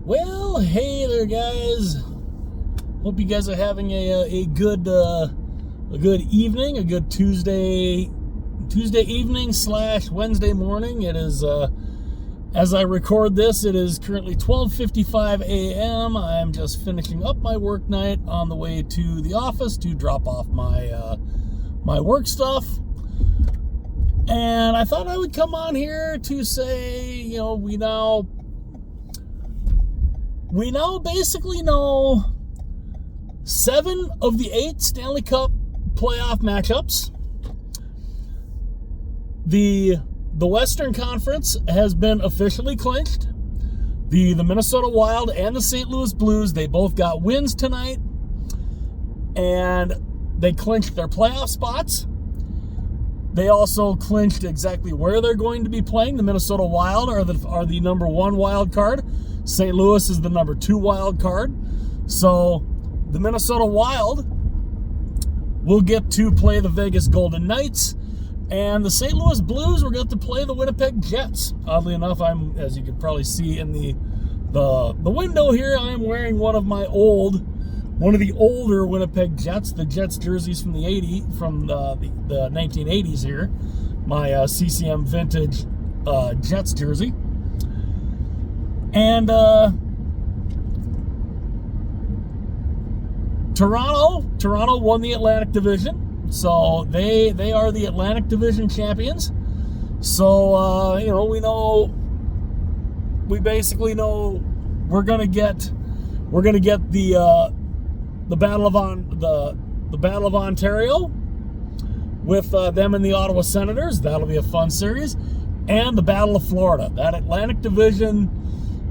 Well, hey there, guys. Hope you guys are having a good evening, a good Tuesday evening / Wednesday morning. It is as I record this, it is currently 12:55 a.m. I'm just finishing up my work night on the way to the office to drop off my work stuff. And I thought I would come on here to say, we now basically know 7 of the 8 Stanley Cup playoff matchups. The Western Conference has been officially clinched. The Minnesota Wild and the St. Louis Blues, they both got wins tonight, and they clinched their playoff spots. They also clinched exactly where they're going to be playing. The Minnesota Wild are the number 1 wild card. St. Louis is the number 2 wild card. So the Minnesota Wild will get to play the Vegas Golden Knights, and the St. Louis Blues will get to play the Winnipeg Jets. Oddly enough, as you can probably see in the window here, I'm wearing one of the older Winnipeg Jets, the Jets jerseys from the 1980s here. My CCM vintage Jets jersey. And Toronto won the Atlantic Division. So they are the Atlantic Division champions. So we basically know we're gonna get the Battle of Ontario with them and the Ottawa Senators. That'll be a fun series. And the Battle of Florida.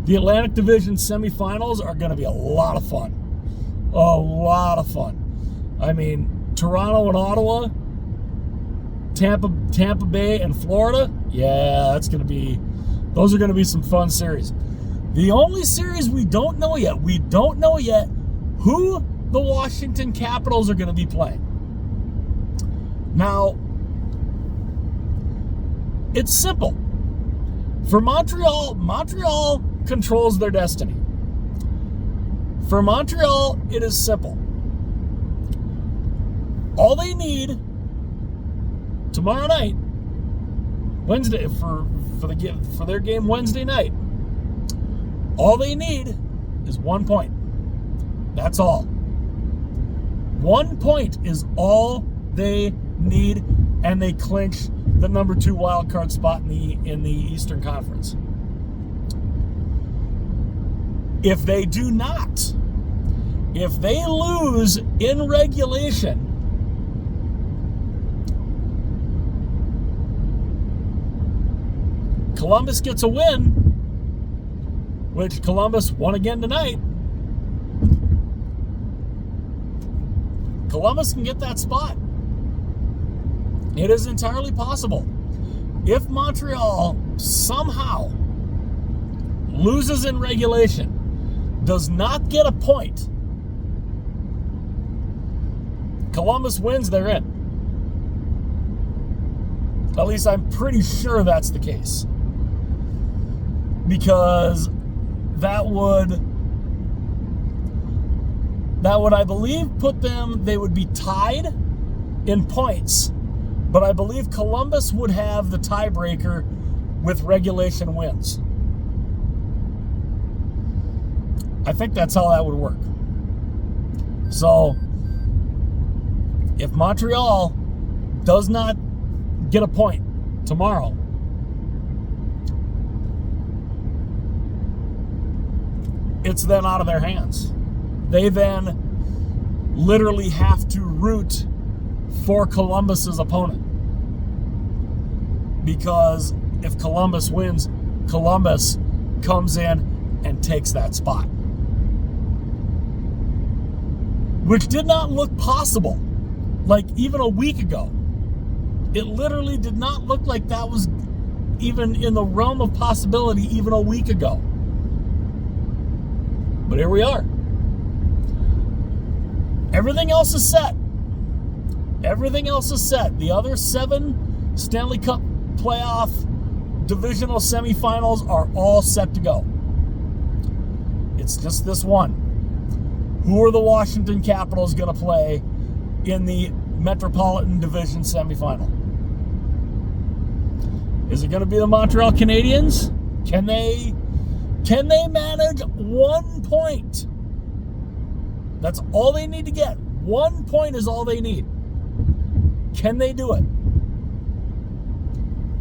The Atlantic Division semifinals are going to be a lot of fun. A lot of fun. I mean, Toronto and Ottawa, Tampa Bay and Florida. Yeah, those are going to be some fun series. The only series we don't know yet who the Washington Capitals are going to be playing. Now, it's simple. For Montreal controls their destiny. For Montreal, it is simple. All they need tomorrow night, Wednesday, for their game Wednesday night, all they need is 1 point. That's all. 1 point is all they need, and they clinch the number 2 wild card spot in the Eastern Conference. If they do not, if they lose in regulation, Columbus gets a win, which Columbus won again tonight. Columbus can get that spot. It is entirely possible. If Montreal somehow loses in regulation, does not get a point, Columbus wins, they're in. At least I'm pretty sure that's the case. Because that would, I believe, they would be tied in points. But I believe Columbus would have the tiebreaker with regulation wins. I think that's how that would work. So, if Montreal does not get a point tomorrow, it's then out of their hands. They then literally have to root for Columbus's opponent. Because if Columbus wins, Columbus comes in and takes that spot. Which did not look possible, like even a week ago. It literally did not look like that was even in the realm of possibility even a week ago. But here we are. Everything else is set. Everything else is set. The other 7 Stanley Cup playoff divisional semifinals are all set to go. It's just this one. Who are the Washington Capitals going to play in the Metropolitan Division semifinal? Is it going to be the Montreal Canadiens? Can they manage 1 point? That's all they need to get. 1 point is all they need. Can they do it?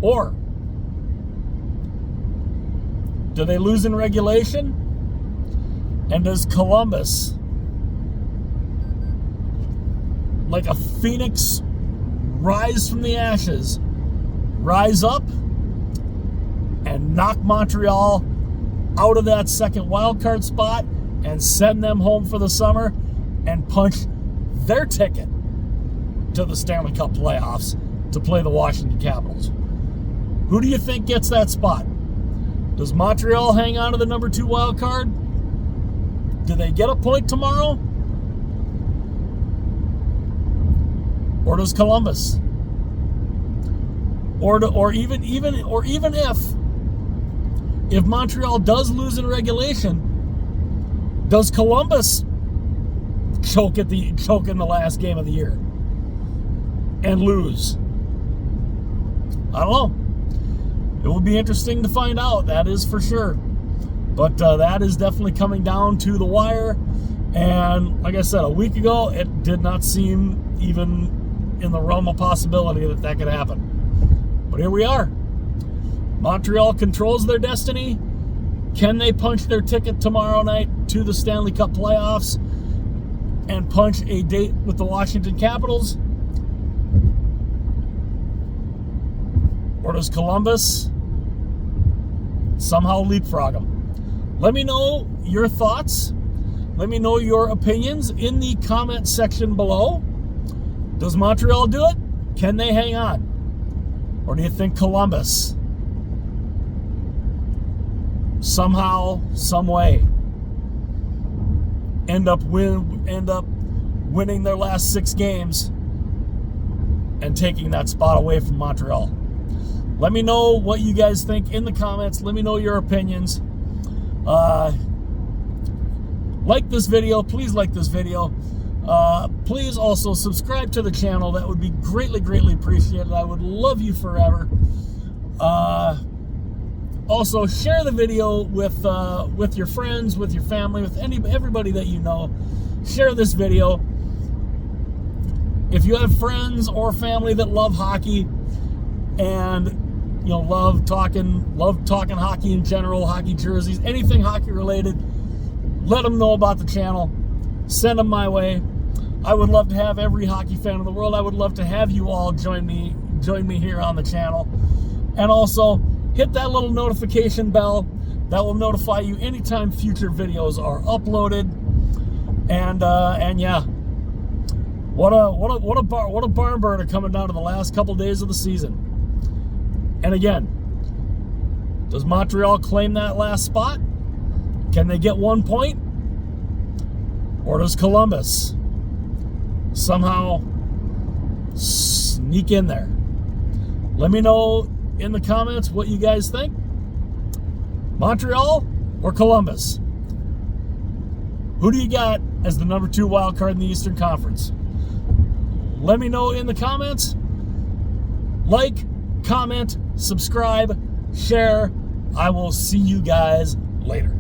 Or do they lose in regulation? And does Columbus, like a phoenix rise from the ashes, rise up and knock Montreal out of that second wild card spot and send them home for the summer and punch their ticket to the Stanley Cup playoffs to play the Washington Capitals? Who do you think gets that spot? Does Montreal hang on to the number 2 wild card? Do they get a point tomorrow? Or does Columbus? Or even if Montreal does lose in regulation, does Columbus choke in the last game of the year and lose? I don't know. It will be interesting to find out, that is for sure. But that is definitely coming down to the wire. And like I said, a week ago, it did not seem even in the realm of possibility that could happen. But here we are. Montreal controls their destiny. Can they punch their ticket tomorrow night to the Stanley Cup playoffs and punch a date with the Washington Capitals? Or does Columbus somehow leapfrog them? Let me know your thoughts. Let me know your opinions in the comment section below. Does Montreal do it? Can they hang on? Or do you think Columbus somehow, some way end up winning their last 6 games and taking that spot away from Montreal? Let me know what you guys think in the comments. Let me know your opinions. Like this video. Please like this video. Please also subscribe to the channel. That would be greatly, greatly appreciated. I would love you forever. Also, share the video with your friends, with your family, with everybody that you know. Share this video. If you have friends or family that love hockey and love talking hockey in general, hockey jerseys, anything hockey related, let them know about the channel. Send them my way. I would love to have every hockey fan in the world. I would love to have you all join me here on the channel. And also, hit that little notification bell. That will notify you anytime future videos are uploaded. And yeah, what a barn burner coming down to the last couple days of the season. And again, does Montreal claim that last spot? Can they get 1 point? Or does Columbus somehow sneak in there? Let me know in the comments what you guys think. Montreal or Columbus? Who do you got as the number 2 wild card in the Eastern Conference? Let me know in the comments. Like, comment, subscribe, share. I will see you guys later.